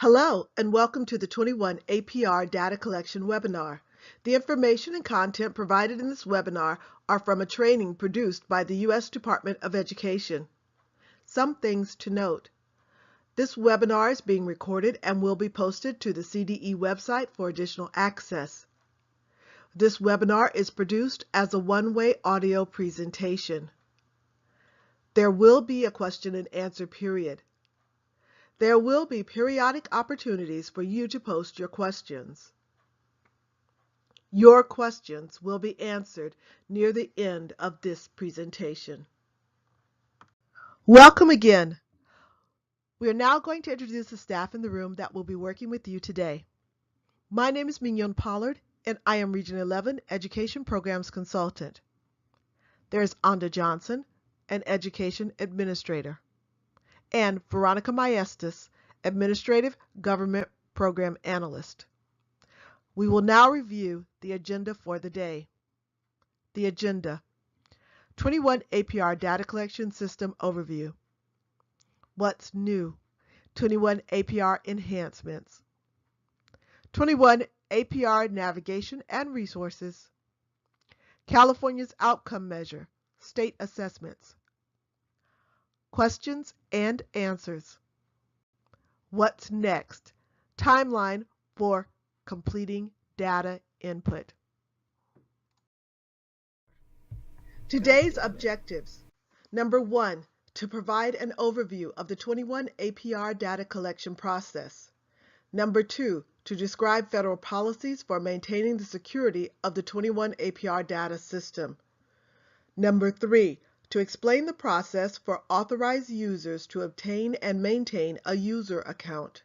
Hello, and welcome to the 21 APR Data Collection webinar. The information and content provided in this webinar are from a training produced by the U.S. Department of Education. Some things to note. This webinar is being recorded and will be posted to the CDE website for additional access. This webinar is produced as a one-way audio presentation. There will be a question and answer period. There will be periodic opportunities for you to post your questions. Your questions will be answered near the end of this presentation. Welcome again. We are now going to introduce the staff in the room that will be working with you today. My name is Mignon Pollard, and I am Region 11 Education Programs Consultant. There's Anda Johnson, an Education Administrator, and Veronica Maestas, Administrative Government Program Analyst. We will now review the agenda for the day. The agenda: 21 APR Data Collection System Overview. What's new? 21 APR Enhancements. 21 APR Navigation and Resources. California's Outcome Measure, State Assessments. Questions and answers. What's next? Timeline for completing data input. Today's objectives. Number 1, to provide an overview of the 21 APR data collection process. Number 2, to describe federal policies for maintaining the security of the 21 APR data system. Number 3, to explain the process for authorized users to obtain and maintain a user account.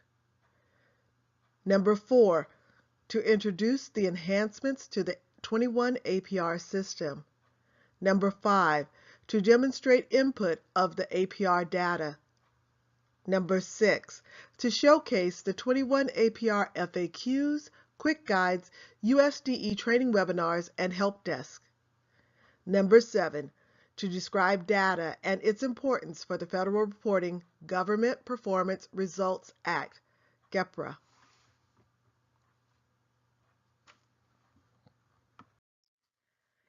Number 4, to introduce the enhancements to the 21 APR system. Number 5, to demonstrate input of the APR data. Number 6, to showcase the 21 APR FAQs, quick guides, USDE training webinars, and help desk. Number 7, to describe data and its importance for the Federal Reporting Government Performance Results Act, GEPRA.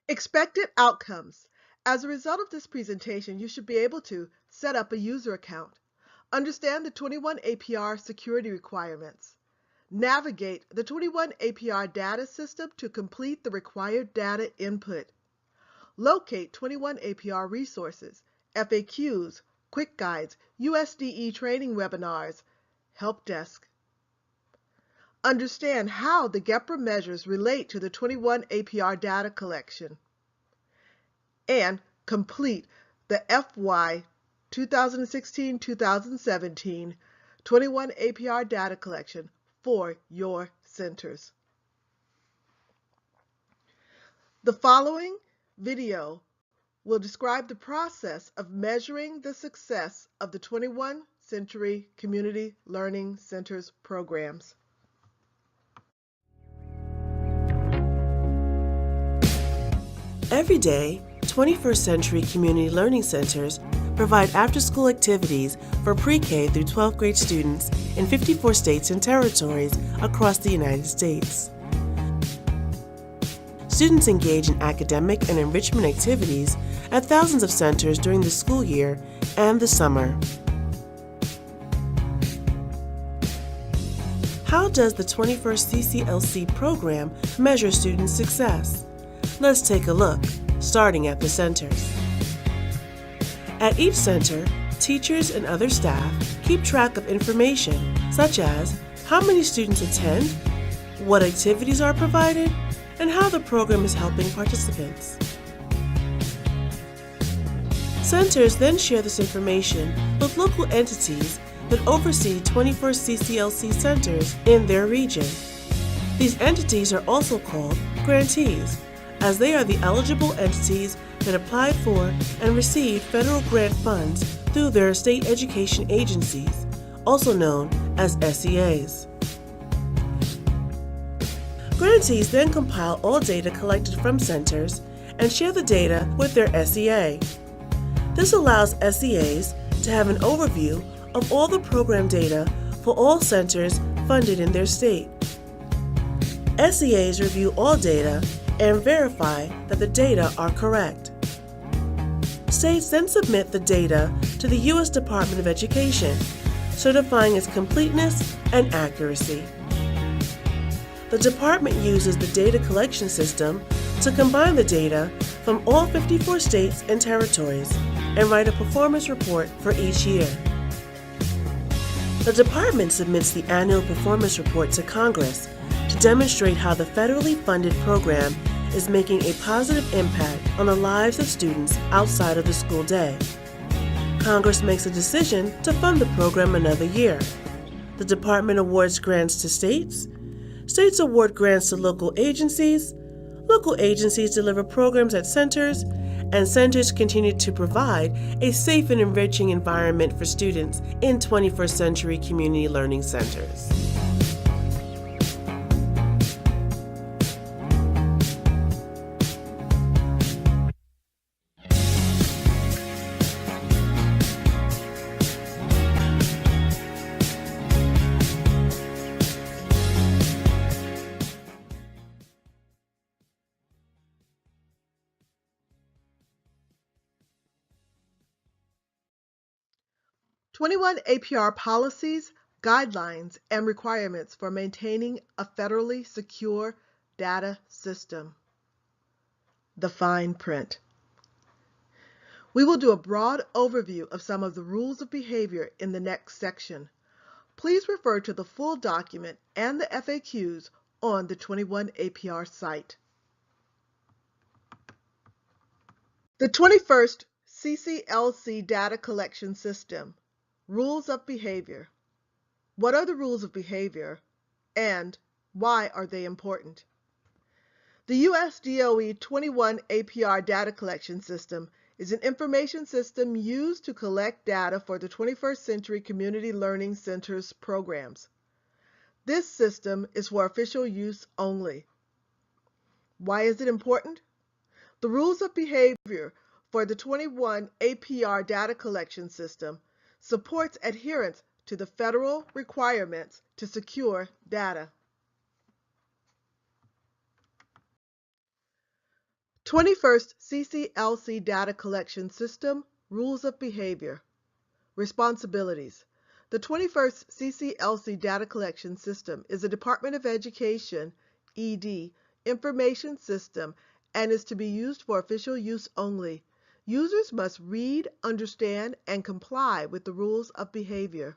Expected outcomes. As a result of this presentation, you should be able to set up a user account, understand the 21 APR security requirements, navigate the 21 APR data system to complete the required data input, locate 21 APR resources, FAQs, quick guides, USDE training webinars, help desk. Understand how the GEPRA measures relate to the 21 APR data collection. And complete the FY 2016-2017 21 APR data collection for your centers. The following video will describe the process of measuring the success of the 21st Century Community Learning Centers programs. Every day, 21st Century Community Learning Centers provide after-school activities for pre-K through 12th grade students in 54 states and territories across the United States. Students engage in academic and enrichment activities at thousands of centers during the school year and the summer. How does the 21st CCLC program measure student success? Let's take a look, starting at the centers. At each center, teachers and other staff keep track of information such as how many students attend, what activities are provided, and how the program is helping participants. Centers then share this information with local entities that oversee 21st CCLC centers in their region. These entities are also called grantees, as they are the eligible entities that applied for and received federal grant funds through their state education agencies, also known as SEAs. Grantees then compile all data collected from centers and share the data with their SEA. This allows SEAs to have an overview of all the program data for all centers funded in their state. SEAs review all data and verify that the data are correct. States then submit the data to the U.S. Department of Education, certifying its completeness and accuracy. The department uses the data collection system to combine the data from all 54 states and territories and write a performance report for each year. The department submits the annual performance report to Congress to demonstrate how the federally funded program is making a positive impact on the lives of students outside of the school day. Congress makes a decision to fund the program another year. The department awards grants to states. States award grants to local agencies deliver programs at centers, and centers continue to provide a safe and enriching environment for students in 21st century community learning centers. '21 APR policies, guidelines, and requirements for maintaining a federally secure data system. The fine print. We will do a broad overview of some of the rules of behavior in the next section. Please refer to the full document and the FAQs on the 21 APR site. The 21st CCLC Data Collection System. Rules of behavior. What are the rules of behavior, and why are they important? The U.S. DOE 21 APR Data Collection System is an information system used to collect data for the 21st Century Community Learning Centers programs. This system is for official use only. Why is it important? The rules of behavior for the 21 APR Data Collection System supports adherence to the federal requirements to secure data. 21st CCLC Data Collection System Rules of Behavior. Responsibilities. The 21st CCLC Data Collection System is a Department of Education, ED, information system and is to be used for official use only. Users must read, understand, and comply with the rules of behavior.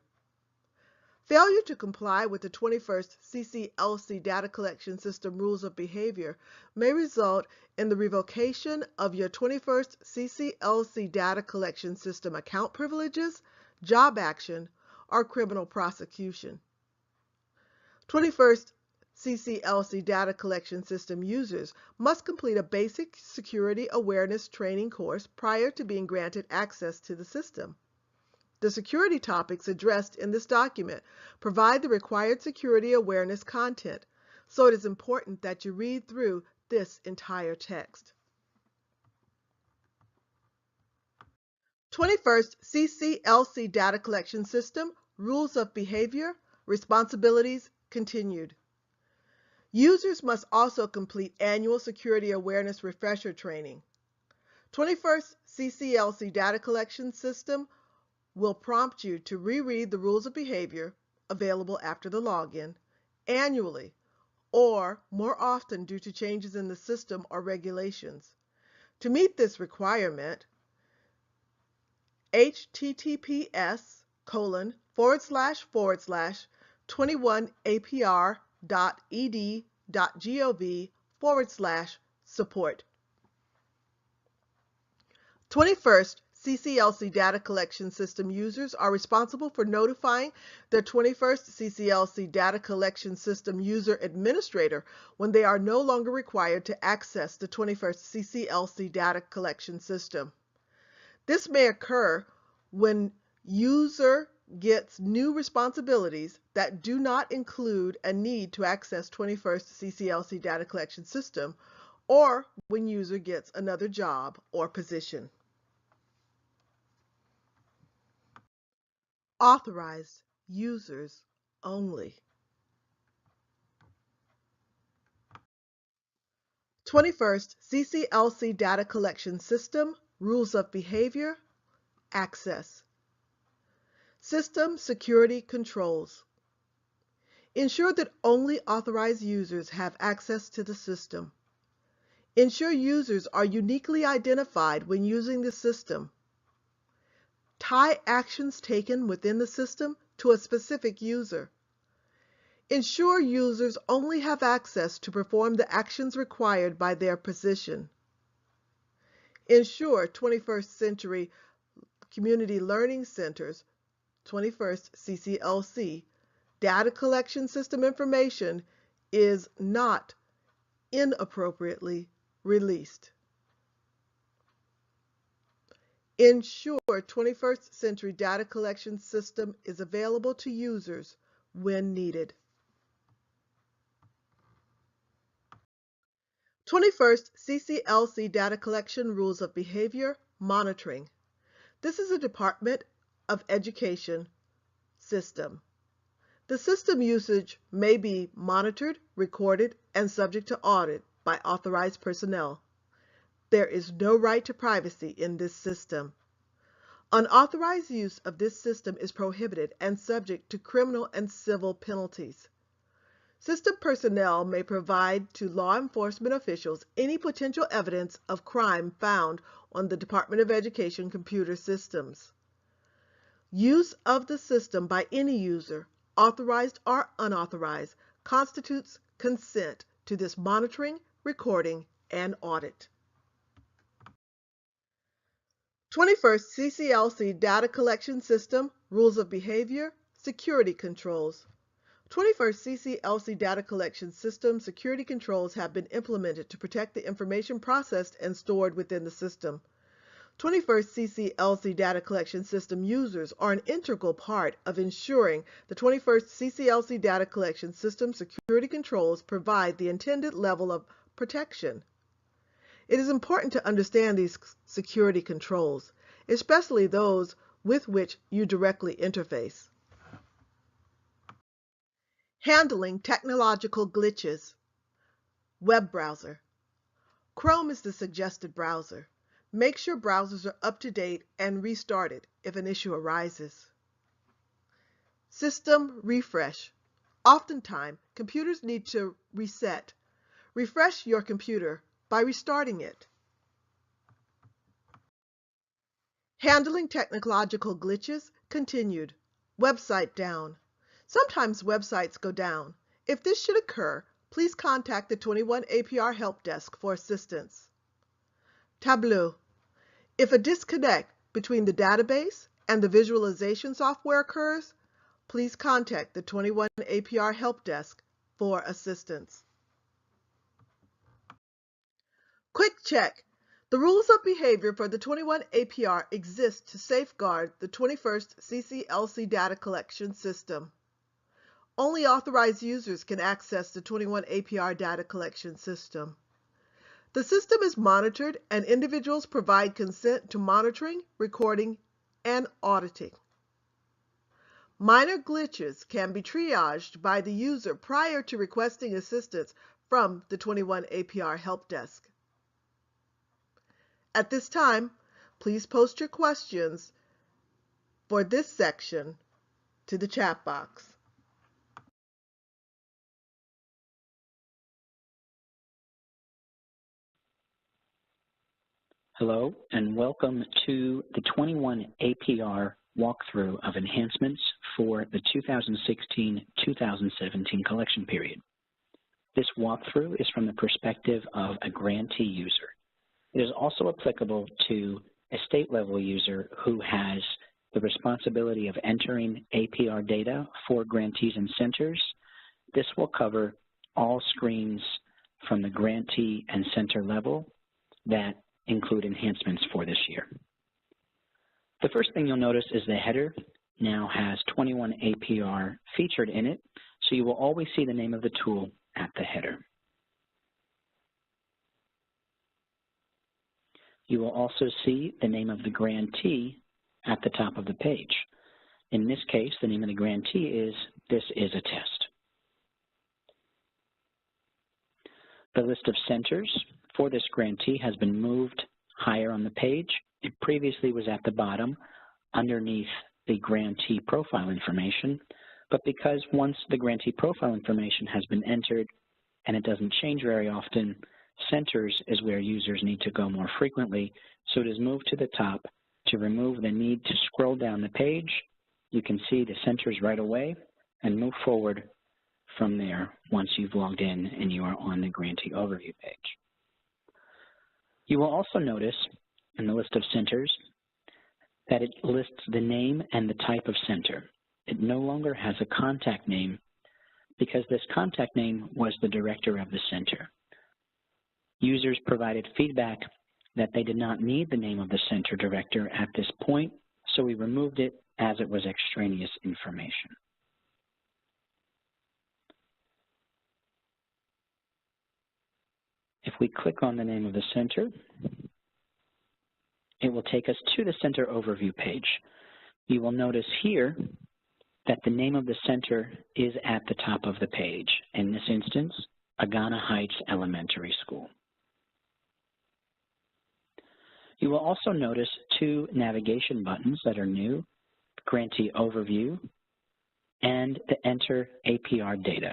Failure to comply with the 21st CCLC Data Collection System Rules of Behavior may result in the revocation of your 21st CCLC Data Collection System account privileges, job action, or criminal prosecution. 21st CCLC Data Collection System users must complete a basic security awareness training course prior to being granted access to the system. The security topics addressed in this document provide the required security awareness content, so it is important that you read through this entire text. 21st CCLC Data Collection System Rules of Behavior, Responsibilities Continued. Users must also complete annual security awareness refresher training. 21st CCLC Data Collection System will prompt you to reread the rules of behavior, available after the login, annually, or more often due to changes in the system or regulations. To meet this requirement, https://21apr.ed.gov/support. 21st CCLC Data Collection System users are responsible for notifying their 21st CCLC Data Collection System user administrator when they are no longer required to access the 21st CCLC Data Collection System. This may occur when user gets new responsibilities that do not include a need to access 21st CCLC Data Collection System, or when user gets another job or position. Authorized users only. 21st CCLC Data Collection System, Rules of Behavior, Access. System Security Controls. Ensure that only authorized users have access to the system. Ensure users are uniquely identified when using the system. Tie actions taken within the system to a specific user. Ensure users only have access to perform the actions required by their position. Ensure 21st Century Community Learning Centers, 21st CCLC, data collection system information is not inappropriately released. Ensure 21st Century data collection system is available to users when needed. 21st CCLC Data Collection Rules of Behavior Monitoring. This is a Department of Education system. The system usage may be monitored, recorded, and subject to audit by authorized personnel. There is no right to privacy in this system. Unauthorized use of this system is prohibited and subject to criminal and civil penalties. System personnel may provide to law enforcement officials any potential evidence of crime found on the Department of Education computer systems. Use of the system by any user, authorized or unauthorized, constitutes consent to this monitoring, recording, and audit. 21st CCLC Data Collection System, Rules of Behavior, Security Controls. 21st CCLC Data Collection System security controls have been implemented to protect the information processed and stored within the system. 21st CCLC Data Collection System users are an integral part of ensuring the 21st CCLC Data Collection System security controls provide the intended level of protection. It is important to understand these security controls, especially those with which you directly interface. Handling technological glitches. Web browser. Chrome is the suggested browser. Make sure browsers are up to date and restarted if an issue arises. System refresh. Oftentimes, computers need to reset. Refresh your computer by restarting it. Handling technological glitches continued. Website down. Sometimes websites go down. If this should occur, please contact the 21APR Help Desk for assistance. Tableau. If a disconnect between the database and the visualization software occurs, please contact the 21APR Help Desk for assistance. Quick check. The rules of behavior for the 21APR exist to safeguard the 21st CCLC data collection system. Only authorized users can access the 21APR data collection system. The system is monitored and individuals provide consent to monitoring, recording, and auditing. Minor glitches can be triaged by the user prior to requesting assistance from the 21APR Help Desk. At this time, please post your questions for this section to the chat box. Hello, and welcome to the 21APR walkthrough of enhancements for the 2016-2017 collection period. This walkthrough is from the perspective of a grantee user. It is also applicable to a state-level user who has the responsibility of entering APR data for grantees and centers. This will cover all screens from the grantee and center level that include enhancements for this year. The first thing you'll notice is the header now has 21APR featured in it, so you will always see the name of the tool at the header. You will also see the name of the grantee at the top of the page. In this case, the name of the grantee is this is a test. The list of centers for this grantee has been moved higher on the page. It previously was at the bottom underneath the grantee profile information, but because once the grantee profile information has been entered and it doesn't change very often, centers is where users need to go more frequently, so it is moved to the top to remove the need to scroll down the page. You can see the centers right away and move forward from there once you've logged in and you are on the grantee overview page. You will also notice in the list of centers that it lists the name and the type of center. It no longer has a contact name because this contact name was the director of the center. Users provided feedback that they did not need the name of the center director at this point, so we removed it as it was extraneous information. If we click on the name of the center, it will take us to the center overview page. You will notice here that the name of the center is at the top of the page. In this instance, Agana Heights Elementary School. You will also notice two navigation buttons that are new, Grantee Overview and the Enter APR Data.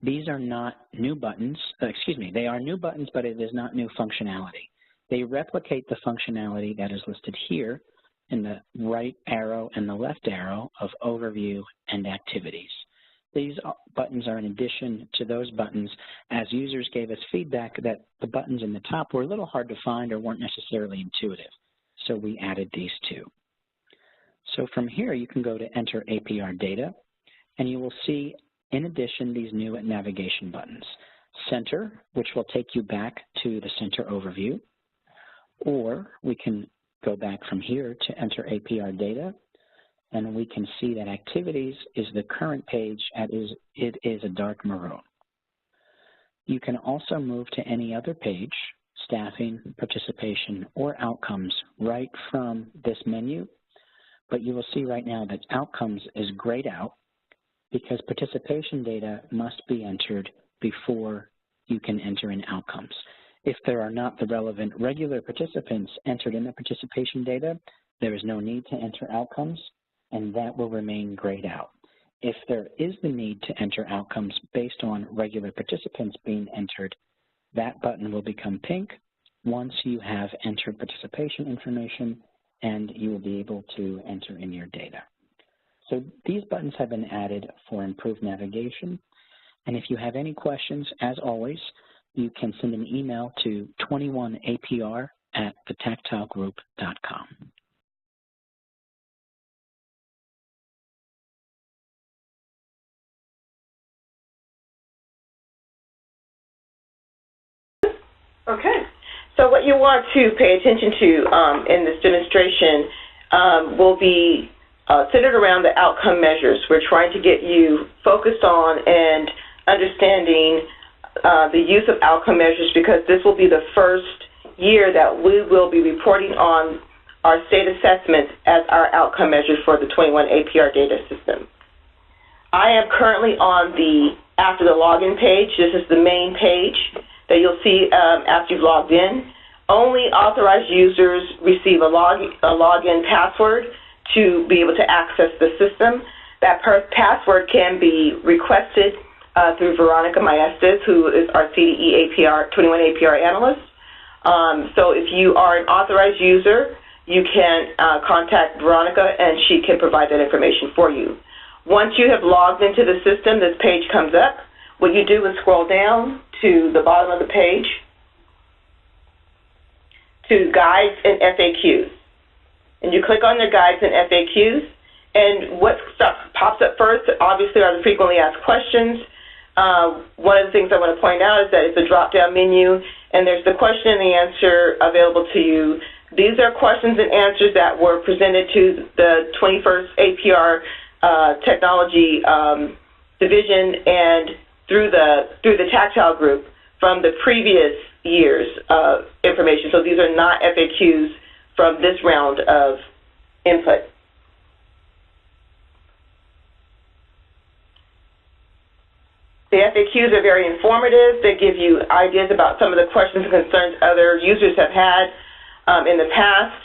These are not new buttons, they are new buttons, but it is not new functionality. They replicate the functionality that is listed here in the right arrow and the left arrow of Overview and Activities. These buttons are in addition to those buttons as users gave us feedback that the buttons in the top were a little hard to find or weren't necessarily intuitive. So we added these two. So from here, you can go to Enter APR Data, and you will see, in addition, these new navigation buttons. Center, which will take you back to the center overview, or we can go back from here to Enter APR Data, and we can see that Activities is the current page, it is a dark maroon. You can also move to any other page, Staffing, Participation, or Outcomes, right from this menu, but you will see right now that Outcomes is grayed out because participation data must be entered before you can enter in Outcomes. If there are not the relevant regular participants entered in the participation data, there is no need to enter Outcomes, and that will remain grayed out. If there is the need to enter Outcomes based on regular participants being entered, that button will become pink once you have entered participation information, and you will be able to enter in your data. So these buttons have been added for improved navigation, and if you have any questions, as always, you can send an email to 21apr@thetactilegroup.com. Okay. So what you want to pay attention to in this demonstration will be centered around the outcome measures. We're trying to get you focused on and understanding the use of outcome measures because this will be the first year that we will be reporting on our state assessments as our outcome measures for the 21 APR data system. I am currently on the after the login page. This is the main page that you'll see after you've logged in. Only authorized users receive a login password to be able to access the system. That password can be requested through Veronica Maestas, who is our CDE APR, 21 APR analyst. So if you are an authorized user, you can contact Veronica and she can provide that information for you. Once you have logged into the system, this page comes up. What you do is scroll down to the bottom of the page to Guides and FAQs. And you click on the Guides and FAQs, and what pops up first, obviously, are the frequently asked questions. One of the things I want to point out is that it's a drop-down menu, and there's the question and the answer available to you. These are questions and answers that were presented to the 21st APR Technology Division and through the Tactile Group from the previous year's information. So these are not FAQs from this round of input. The FAQs are very informative. They give you ideas about some of the questions and concerns other users have had in the past.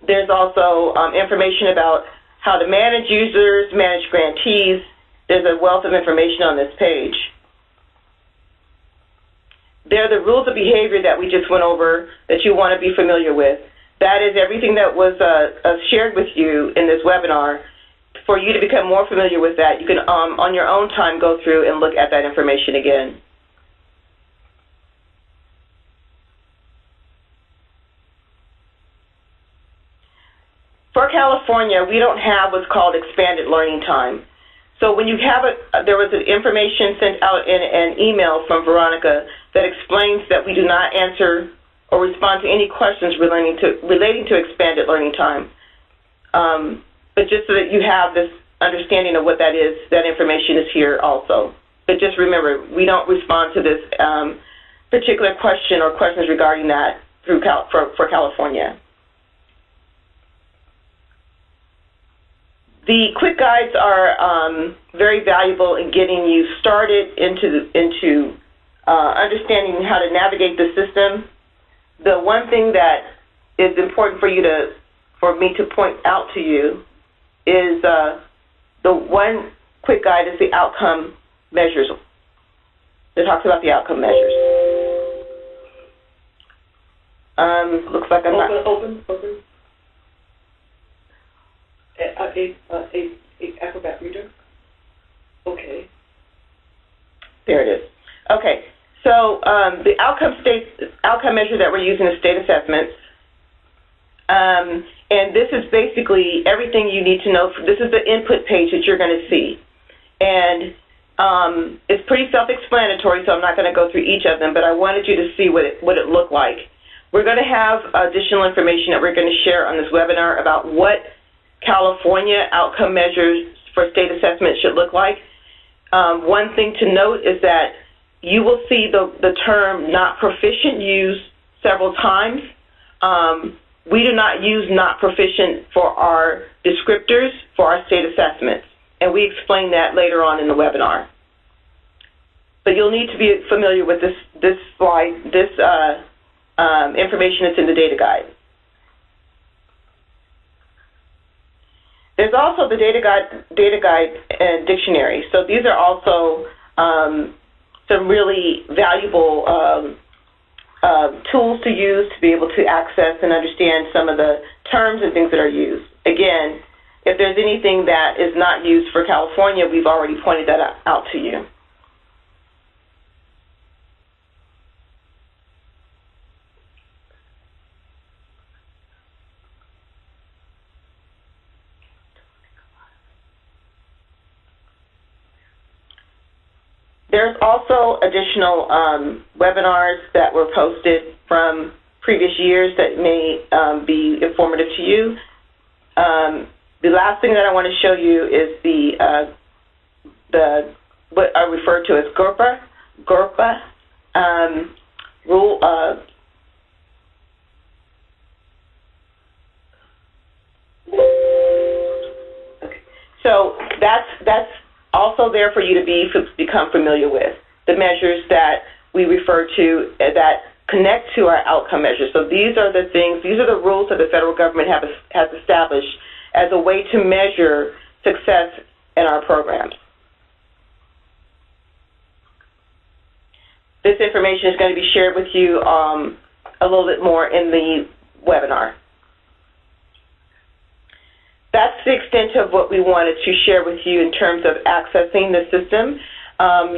There's also information about how to manage users, manage grantees. There's a wealth of information on this page. There are the rules of behavior that we just went over that you want to be familiar with. That is everything that was shared with you in this webinar. For you to become more familiar with that, you can, on your own time, go through and look at that information again. For California, we don't have what's called expanded learning time. So when you have there was an information sent out in an email from Veronica that explains that we do not answer or respond to any questions relating to expanded learning time. But just so that you have this understanding of what that is, that information is here also. But just remember, we don't respond to this particular question or questions regarding that through for California. The quick guides are very valuable in getting you started into understanding how to navigate the system. The one thing that is important for me to point out to you is the one quick guide is the outcome measures. It talks about the outcome measures. Looks like I'm not. Open. Acrobat Reader. Okay. There it is. Okay. So the outcome measure that we're using is state assessments. And this is basically everything you need to know. This is the input page that you're going to see. And it's pretty self-explanatory, so I'm not going to go through each of them, but I wanted you to see what it looked like. We're going to have additional information that we're going to share on this webinar about what California outcome measures for state assessment should look like. One thing to note is that you will see the term not proficient used several times. We do not use not proficient for our descriptors for our state assessments, and we explain that later on in the webinar. But you'll need to be familiar with this slide, this information that's in the data guide. There's also the data guide and dictionary. So these are also some really valuable tools to use to be able to access and understand some of the terms and things that are used. Again, if there's anything that is not used for California, we've already pointed that out to you. There's also additional webinars that were posted from previous years that may be informative to you. The last thing that I want to show you is what I refer to as GRPA rule. Okay. So that's also there for you to become familiar with, the measures that we refer to that connect to our outcome measures. So these are the things, these are the rules that the federal government has established as a way to measure success in our programs. This information is going to be shared with you a little bit more in the webinar. That's the extent of what we wanted to share with you in terms of accessing the system.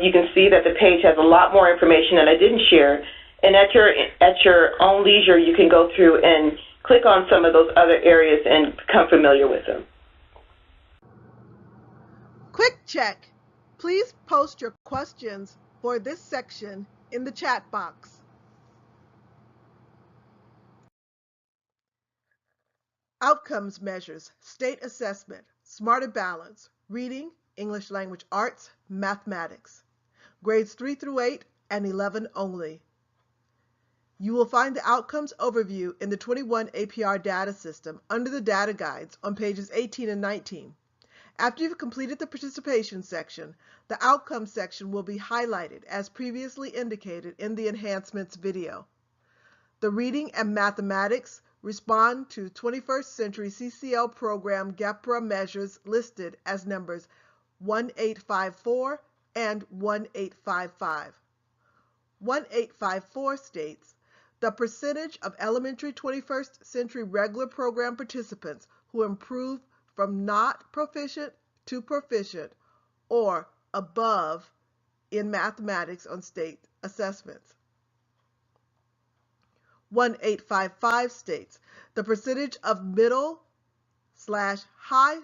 You can see that the page has a lot more information that I didn't share. And at your own leisure, you can go through and click on some of those other areas and become familiar with them. Quick check. Please post your questions for this section in the chat box. Outcomes measures, state assessment, Smarter Balance, reading, English language arts, mathematics. Grades 3 through 8 and 11 only. You will find the outcomes overview in the 21 APR data system under the data guides on pages 18 and 19. After you've completed the participation section, the outcome section will be highlighted as previously indicated in the enhancements video. The reading and mathematics respond to 21st century CCL program GEPRA measures listed as numbers 1854 and 1855. 1854 states, the percentage of elementary 21st century regular program participants who improve from not proficient to proficient or above in mathematics on state assessments. 1855 states, the percentage of middle/high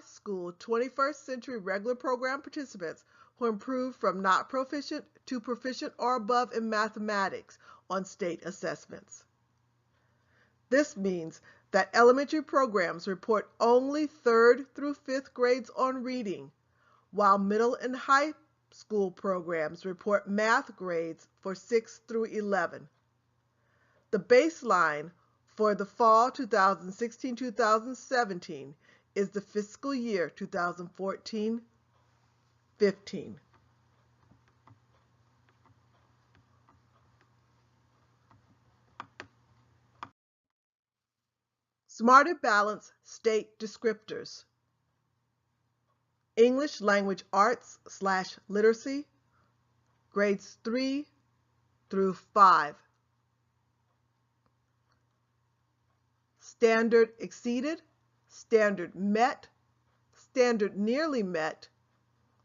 school 21st century regular program participants who improve from not proficient to proficient or above in mathematics on state assessments. This means that elementary programs report only 3rd through 5th grades on reading, while middle and high school programs report math grades for 6th through 11. The baseline for the fall 2016-2017 is the fiscal year 2014-15. Smarter Balance State Descriptors. English Language Arts/Literacy, grades 3 through 5. Standard exceeded, standard met, standard nearly met,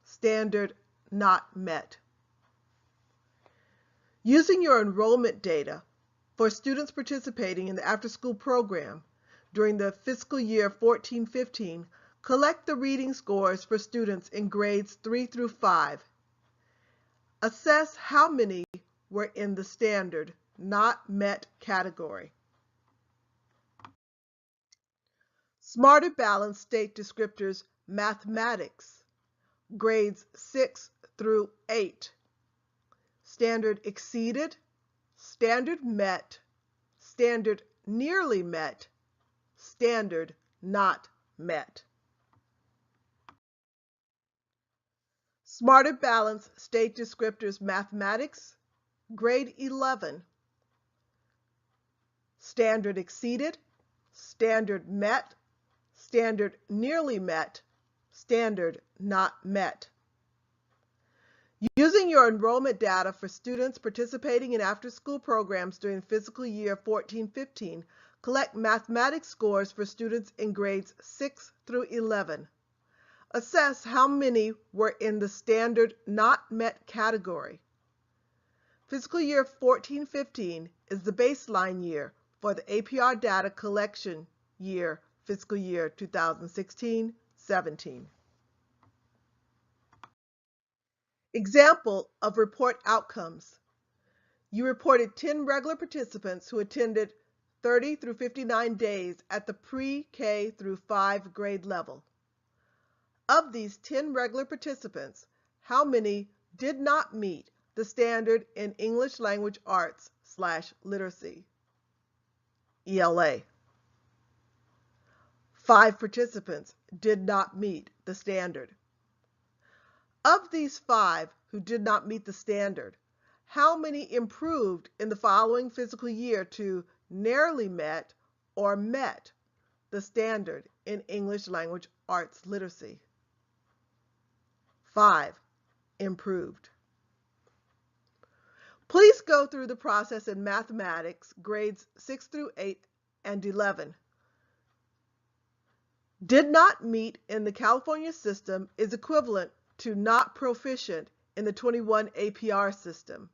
standard not met. Using your enrollment data for students participating in the after-school program during the fiscal year 14-15, collect the reading scores for students in grades 3 through 5. Assess how many were in the standard not met category. Smarter Balance State Descriptors Mathematics, grades 6 through 8. Standard exceeded, standard met, standard nearly met, standard not met. Smarter Balance State Descriptors Mathematics, grade 11. Standard exceeded, standard met, standard nearly met, standard not met. Using your enrollment data for students participating in after-school programs during fiscal year 14-15, collect mathematics scores for students in grades 6 through 11. Assess how many were in the standard not met category. Fiscal year 14-15 is the baseline year for the APR data collection year, fiscal year 2016-17. Example of report outcomes. You reported 10 regular participants who attended 30 through 59 days at the pre-K through 5 grade level. Of these 10 regular participants, how many did not meet the standard in English Language Arts/Literacy, ELA? 5 participants did not meet the standard. Of these 5 who did not meet the standard, how many improved in the following fiscal year to nearly met or met the standard in English Language Arts Literacy? 5 improved. Please go through the process in mathematics, grades 6 through 8 and 11. Did not meet in the California system is equivalent to not proficient in the 21 APR system.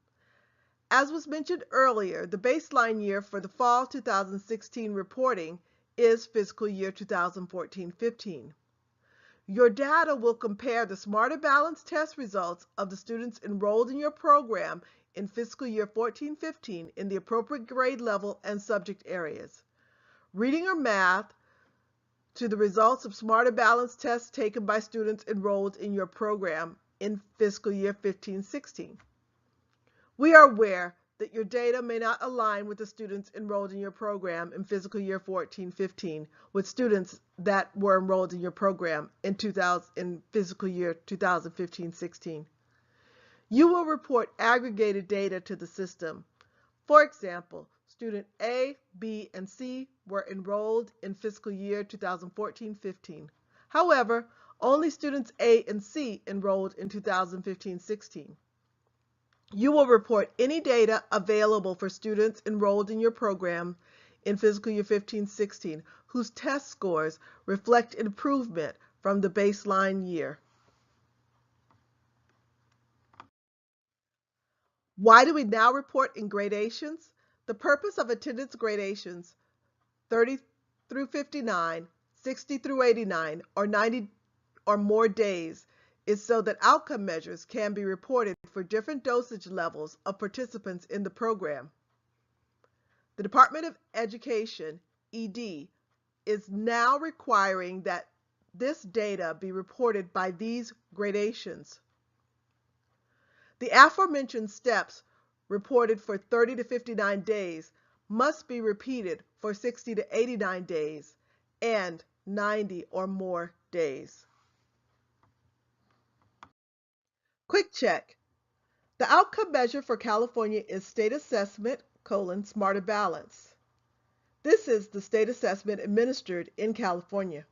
As was mentioned earlier, the baseline year for the fall 2016 reporting is fiscal year 2014-15. Your data will compare the Smarter Balance test results of the students enrolled in your program in fiscal year 14-15 in the appropriate grade level and subject areas. Reading or math to the results of Smarter Balance tests taken by students enrolled in your program in fiscal year 15-16. We are aware that your data may not align with the students enrolled in your program in fiscal year 14-15 with students that were enrolled in your program in fiscal year 2015-16. You will report aggregated data to the system. For example, student A, B, and C were enrolled in fiscal year 2014-15. However, only students A and C enrolled in 2015-16. You will report any data available for students enrolled in your program in fiscal year 15-16 whose test scores reflect improvement from the baseline year. Why do we now report in gradations? The purpose of attendance gradations 30 through 59, 60 through 89, or 90 or more days is so that outcome measures can be reported for different dosage levels of participants in the program. The Department of Education, ED, is now requiring that this data be reported by these gradations. The aforementioned steps reported for 30 to 59 days must be repeated for 60 to 89 days and 90 or more days. Quick check. The outcome measure for California is State Assessment: Smarter Balance. This is the state assessment administered in California.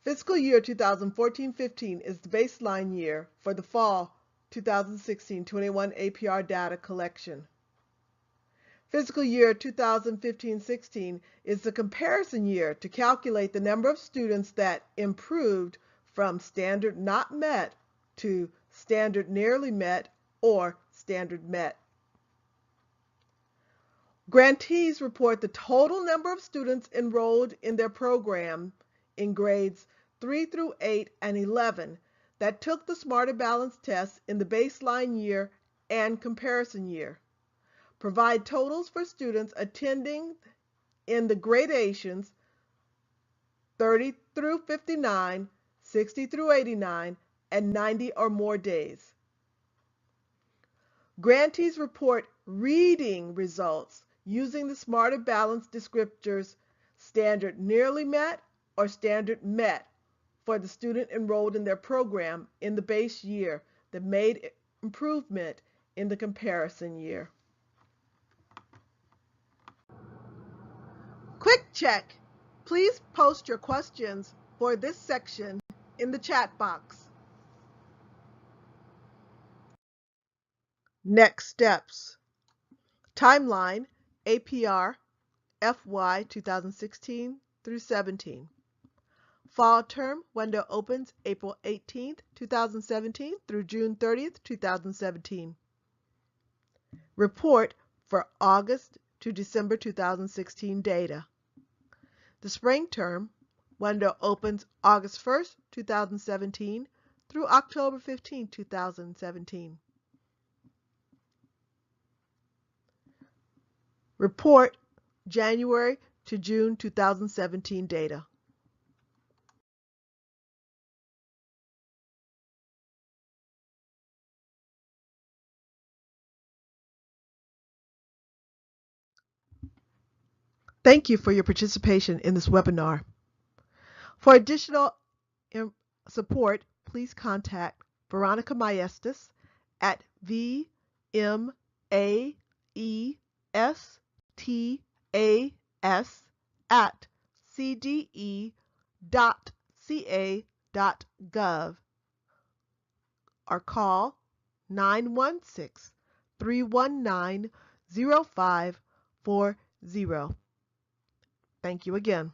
Fiscal year 2014-15 is the baseline year for the fall 2016-21 APR data collection. Fiscal year 2015-16 is the comparison year to calculate the number of students that improved from standard not met to standard nearly met or standard met. Grantees report the total number of students enrolled in their program in grades 3 through 8 and 11 that took the Smarter Balance test in the baseline year and comparison year. Provide totals for students attending in the gradations 30 through 59, 60 through 89, and 90 or more days. Grantees report reading results using the Smarter Balance descriptors standard nearly met or standard met for the student enrolled in their program in the base year that made improvement in the comparison year. Quick check. Please post your questions for this section in the chat box. Next steps. Timeline, APR, FY 2016 through 17. Fall term window opens April 18th, 2017 through June 30th, 2017. Report for August to December 2016 data. The spring term window opens August 1st, 2017 through October 15, 2017. Report January to June 2017 data. Thank you for your participation in this webinar. For additional support, please contact Veronica Maestas at vmastas@cde.ca.gov or call 916-319-0540. Thank you again.